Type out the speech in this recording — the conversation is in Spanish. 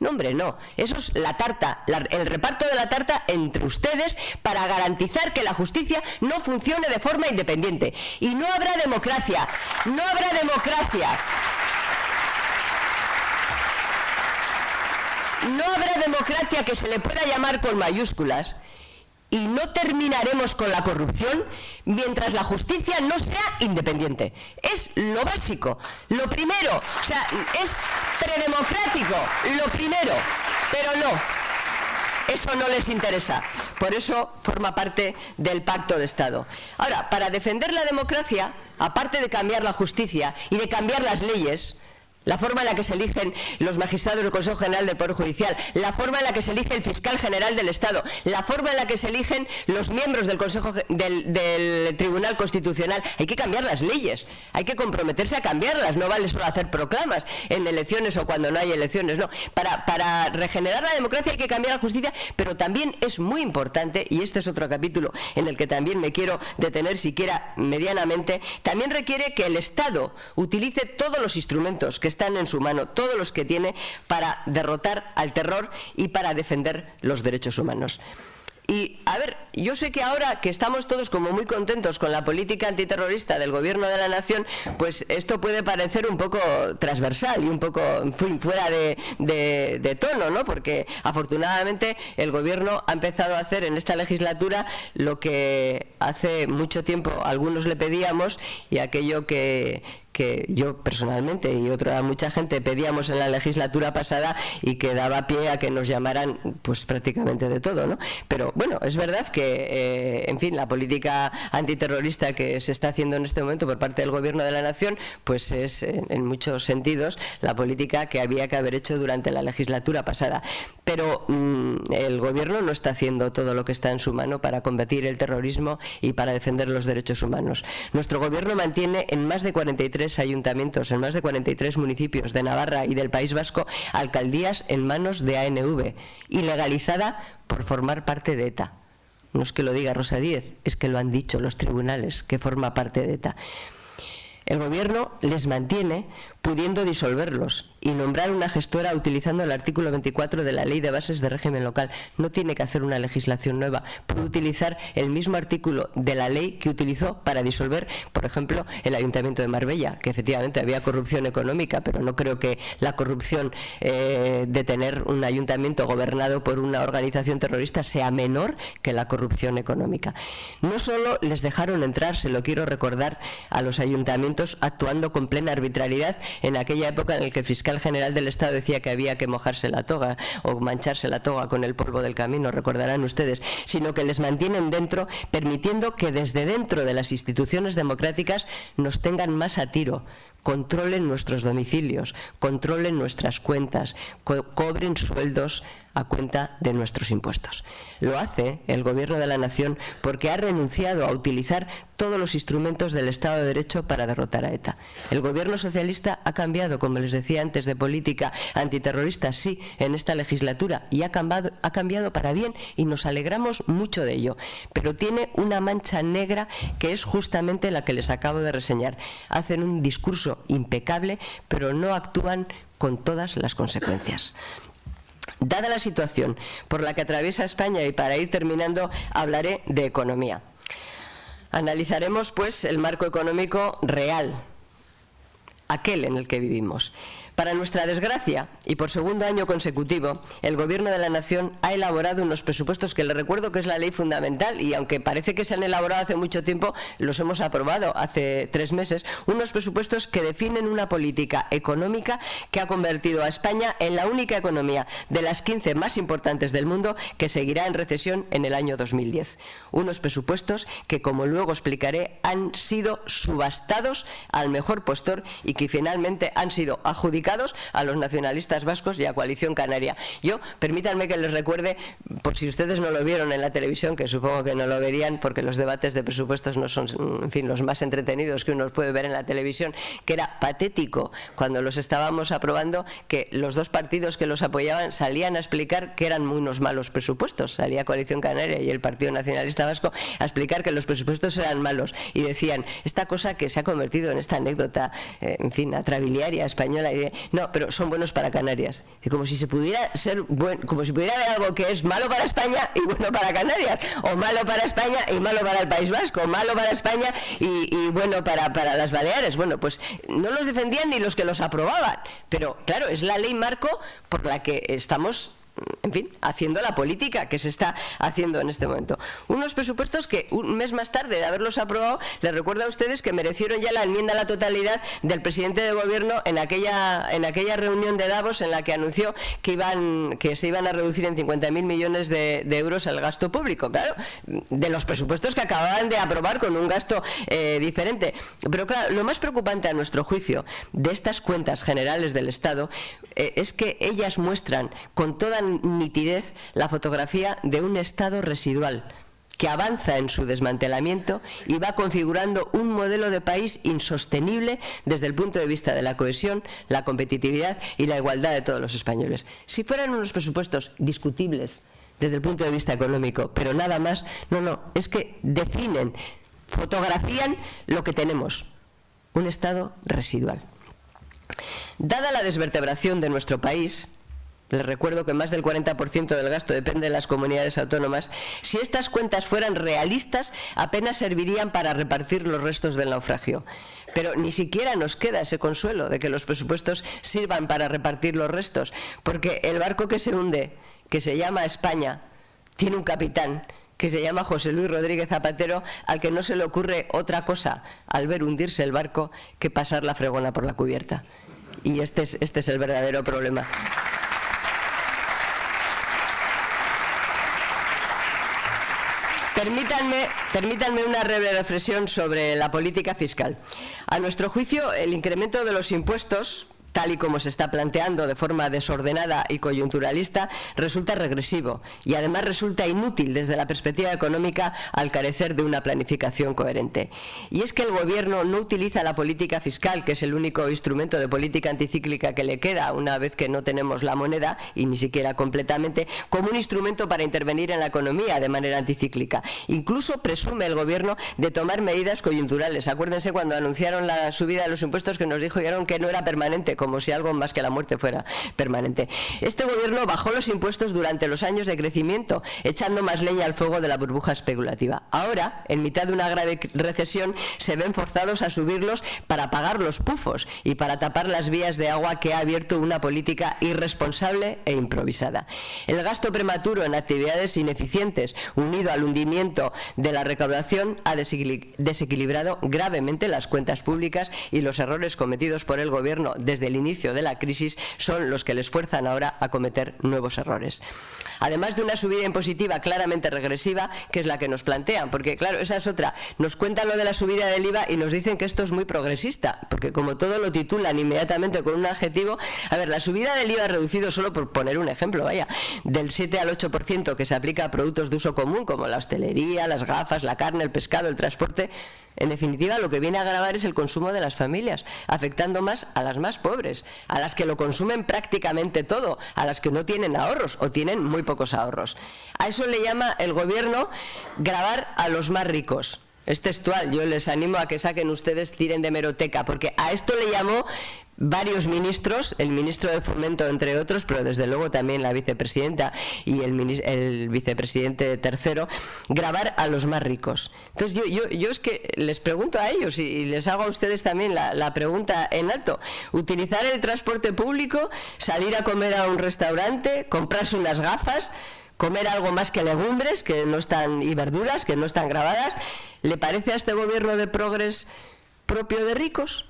No, hombre, no. Eso es la tarta, el reparto de la tarta entre ustedes para garantizar que la justicia no funcione de forma independiente. Y no habrá democracia. No habrá democracia. No habrá democracia que se le pueda llamar con mayúsculas y no terminaremos con la corrupción mientras la justicia no sea independiente. Es lo básico, lo primero, o sea, es predemocrático, lo primero, pero no, eso no les interesa. Por eso forma parte del Pacto de Estado. Ahora, para defender la democracia, aparte de cambiar la justicia y de cambiar las leyes, la forma en la que se eligen los magistrados del Consejo General del Poder Judicial, la forma en la que se elige el fiscal general del Estado, la forma en la que se eligen los miembros del Consejo del Tribunal Constitucional. Hay que cambiar las leyes, hay que comprometerse a cambiarlas, no vale solo hacer proclamas en elecciones o cuando no hay elecciones, no. Para regenerar la democracia hay que cambiar la justicia, pero también es muy importante, y este es otro capítulo en el que también me quiero detener siquiera medianamente, también requiere que el Estado utilice todos los instrumentos que están en su mano, todos los que tiene, para derrotar al terror y para defender los derechos humanos. Y, a ver, yo sé que ahora que estamos todos como muy contentos con la política antiterrorista del Gobierno de la Nación, pues esto puede parecer un poco transversal y un poco fuera de tono, ¿no? Porque afortunadamente el Gobierno ha empezado a hacer en esta legislatura lo que hace mucho tiempo algunos le pedíamos y aquello que yo personalmente y mucha gente pedíamos en la legislatura pasada y que daba pie a que nos llamaran pues prácticamente de todo, ¿no? Pero bueno, es verdad que en fin, la política antiterrorista que se está haciendo en este momento por parte del Gobierno de la Nación pues es en muchos sentidos la política que había que haber hecho durante la legislatura pasada, pero el Gobierno no está haciendo todo lo que está en su mano para combatir el terrorismo y para defender los derechos humanos. Nuestro Gobierno mantiene en más de 43 ayuntamientos, en más de 43 municipios de Navarra y del País Vasco, alcaldías en manos de ANV, ilegalizada por formar parte de ETA. No es que lo diga Rosa Díez, es que lo han dicho los tribunales, que forma parte de ETA. El Gobierno les mantiene pudiendo disolverlos y nombrar una gestora utilizando el artículo 24 de la Ley de Bases de Régimen Local. No tiene que hacer una legislación nueva, puede utilizar el mismo artículo de la ley que utilizó para disolver, por ejemplo, el Ayuntamiento de Marbella, que efectivamente había corrupción económica, pero no creo que la corrupción de tener un ayuntamiento gobernado por una organización terrorista sea menor que la corrupción económica. No solo les dejaron entrar, se lo quiero recordar, a los ayuntamientos actuando con plena arbitrariedad en aquella época en la que el fiscal general del Estado decía que había que mojarse la toga o mancharse la toga con el polvo del camino, recordarán ustedes, sino que les mantienen dentro, permitiendo que desde dentro de las instituciones democráticas nos tengan más a tiro, controlen nuestros domicilios, controlen nuestras cuentas, cobren sueldos a cuenta de nuestros impuestos. Lo hace el Gobierno de la Nación porque ha renunciado a utilizar todos los instrumentos del Estado de Derecho para derrotar a ETA. El Gobierno socialista ha cambiado, como les decía antes, de política antiterrorista, sí, en esta legislatura, y ha cambiado para bien, y nos alegramos mucho de ello, pero tiene una mancha negra que es justamente la que les acabo de reseñar. Hacen un discurso impecable, pero no actúan con todas las consecuencias. Dada la situación por la que atraviesa España, y para ir terminando, hablaré de economía. Analizaremos, pues, el marco económico real, aquel en el que vivimos. Para nuestra desgracia, y por segundo año consecutivo, el Gobierno de la Nación ha elaborado unos presupuestos que les recuerdo que es la ley fundamental, y aunque parece que se han elaborado hace mucho tiempo, los hemos aprobado hace 3 meses, unos presupuestos que definen una política económica que ha convertido a España en la única economía de las 15 más importantes del mundo que seguirá en recesión en el año 2010. Unos presupuestos que, como luego explicaré, han sido subastados al mejor postor y que finalmente han sido adjudicados a los nacionalistas vascos y a Coalición Canaria. Yo, permítanme que les recuerde, por si ustedes no lo vieron en la televisión, que supongo que no lo verían porque los debates de presupuestos no son, en fin, los más entretenidos que uno puede ver en la televisión, que era patético cuando los estábamos aprobando, que los dos partidos que los apoyaban salían a explicar que eran unos malos presupuestos. Salía Coalición Canaria y el Partido Nacionalista Vasco a explicar que los presupuestos eran malos, y decían esta cosa que se ha convertido en esta anécdota, en fin, atrabiliaria española, y no, pero son buenos para Canarias. Y como si se pudiera ser como si pudiera haber algo que es malo para España y bueno para Canarias, o malo para España y malo para el País Vasco, o malo para España y bueno para las Baleares. Bueno, pues no los defendían ni los que los aprobaban, pero claro, es la ley marco por la que estamos, en fin, haciendo la política que se está haciendo en este momento. Unos presupuestos que un mes más tarde de haberlos aprobado, les recuerdo a ustedes que merecieron ya la enmienda a la totalidad del presidente de gobierno en aquella reunión de Davos en la que anunció que se iban a reducir en 50.000 millones de euros el gasto público. Claro, de los presupuestos que acababan de aprobar con un gasto diferente. Pero claro, lo más preocupante a nuestro juicio de estas cuentas generales del Estado es que ellas muestran con toda nitidez la fotografía de un Estado residual que avanza en su desmantelamiento y va configurando un modelo de país insostenible desde el punto de vista de la cohesión, la competitividad y la igualdad de todos los españoles. Si fueran unos presupuestos discutibles desde el punto de vista económico, pero nada más, no, es que definen, fotografían lo que tenemos, un Estado residual. Dada la desvertebración de nuestro país, les recuerdo que más del 40% del gasto depende de las comunidades autónomas. Si estas cuentas fueran realistas, apenas servirían para repartir los restos del naufragio. Pero ni siquiera nos queda ese consuelo de que los presupuestos sirvan para repartir los restos, porque el barco que se hunde, que se llama España, tiene un capitán que se llama José Luis Rodríguez Zapatero, al que no se le ocurre otra cosa al ver hundirse el barco que pasar la fregona por la cubierta. Y este es el verdadero problema. Permítanme una breve reflexión sobre la política fiscal. A nuestro juicio, el incremento de los impuestos, tal y como se está planteando de forma desordenada y coyunturalista, resulta regresivo y además resulta inútil desde la perspectiva económica al carecer de una planificación coherente. Y es que el Gobierno no utiliza la política fiscal, que es el único instrumento de política anticíclica que le queda una vez que no tenemos la moneda, y ni siquiera completamente, como un instrumento para intervenir en la economía de manera anticíclica. Incluso presume el Gobierno de tomar medidas coyunturales. Acuérdense cuando anunciaron la subida de los impuestos que nos dijeron que no era permanente, como si algo más que la muerte fuera permanente. Este Gobierno bajó los impuestos durante los años de crecimiento, echando más leña al fuego de la burbuja especulativa. Ahora, en mitad de una grave recesión, se ven forzados a subirlos para pagar los pufos y para tapar las vías de agua que ha abierto una política irresponsable e improvisada. El gasto prematuro en actividades ineficientes, unido al hundimiento de la recaudación, ha desequilibrado gravemente las cuentas públicas, y los errores cometidos por el Gobierno desde el inicio de la crisis son los que les fuerzan ahora a cometer nuevos errores. Además de una subida impositiva claramente regresiva, que es la que nos plantean, porque claro, esa es otra. Nos cuentan lo de la subida del IVA y nos dicen que esto es muy progresista, porque como todo lo titulan inmediatamente con un adjetivo. A ver, la subida del IVA reducido, solo por poner un ejemplo, del 7 al 8% que se aplica a productos de uso común, como la hostelería, las gafas, la carne, el pescado, el transporte. En definitiva, lo que viene a agravar es el consumo de las familias, afectando más a las más pobres, a las que lo consumen prácticamente todo, a las que no tienen ahorros o tienen muy pocos ahorros. A eso le llama el Gobierno gravar a los más ricos. Es textual, yo les animo a que saquen ustedes, tiren de hemeroteca, porque a esto le llamó varios ministros, el ministro de Fomento entre otros, pero desde luego también la vicepresidenta y el vicepresidente tercero, gravar a los más ricos. Entonces yo es que les pregunto a ellos y les hago a ustedes también la pregunta en alto: utilizar el transporte público, salir a comer a un restaurante, comprarse unas gafas, comer algo más que legumbres que no están, y verduras que no están grabadas, ¿le parece a este Gobierno de progres propio de ricos?